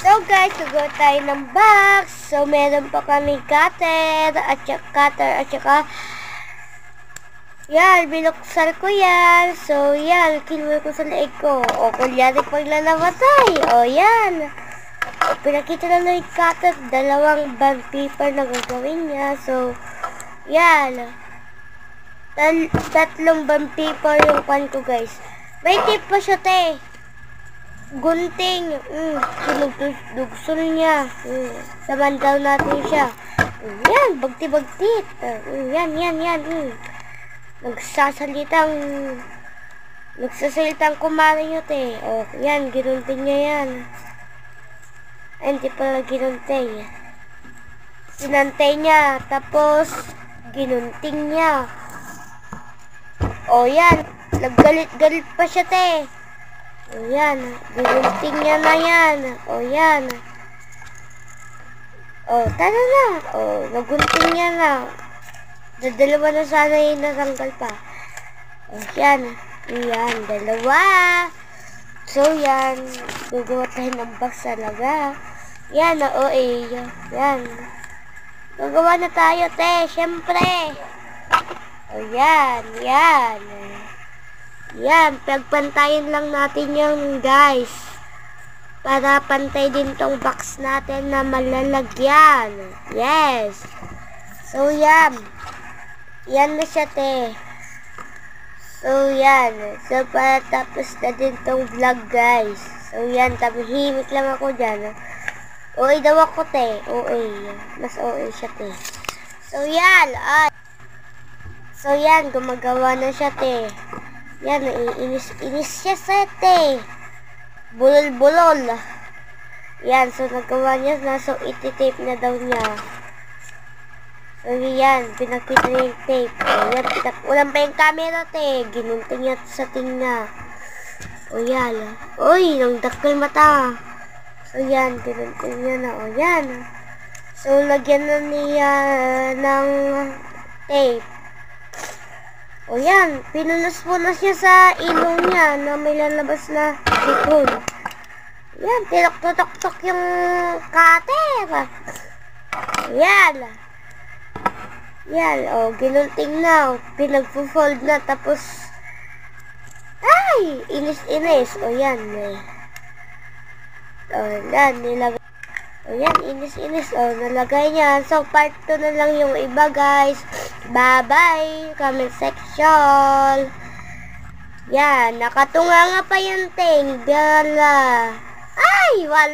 So guys, sugot tayo ng box. So meron pa kami cutter at saka yan, binuksan ko yan. So yan, kinuha ko sa leeg ko. O kunyari pag nanamatay. O yan. O, pinakita na ng cutter, dalawang bond paper na gagawin niya. So yan. Tatlong bond paper yung pan ko guys. May tip pa siya te. Gunting, sinugdugsol niya. Samandaw natin siya. Yan, bagti-bagtit. Yan. Nagsasalitang kumari nyo, te. O, yan, ginunting niya yan. Ay, hindi pala ginunting. Sinantay niya, tapos, ginunting niya. O, yan, naggalit-galit pa siya, te. O yan, ginunting niya na yan. O yan. O, tara na. O, nagunting niya na. Dalawa na sana yung natanggal pa. O yan. Yan, dalawa. So yan, gagawa tayo ng box talaga. Yan, o yan. Gagawa na tayo, te. Siyempre. O yan. Yan, pagpantayin lang natin yung guys. Para pantay din tong box natin na malalagyan. Yes. So, yan. Yan na siya, te. So, yan. So, para tapos na din tong vlog, guys. So, yan. Tabihimik lang ako dyan. OA daw ako, te. OA. Mas OA siya, te. So, yan. So, yan. Gumagawa na siya, te. Yan, inis siya sa te. Bulol. Yan, so nagawa niya na. So, iti-tape na daw niya. So, yan, pinakita niya yung tape. O, yan, ulang pa yung camera, te. Ginunting niya sa tingna. O, yan. Uy, nang dakil mata. So, yan, ginunting niya na. O, yan. So, lagyan na niya ng tape. O yan, pinunas-punas niya sa ilong niya na may lalabas na sipon. Yan, tinok-tok yung cutter. Yan. Yan, o, ginunting na. Pinag-fold na, tapos, ay, inis-inis. O yan, o, yan, nilagay. O yan, inis-inis. O, nalagay niya. So, part 2 na lang yung iba, guys. Bye-bye! Comment section! Yan, nakatunga nga pa yung ting. Ay, wala.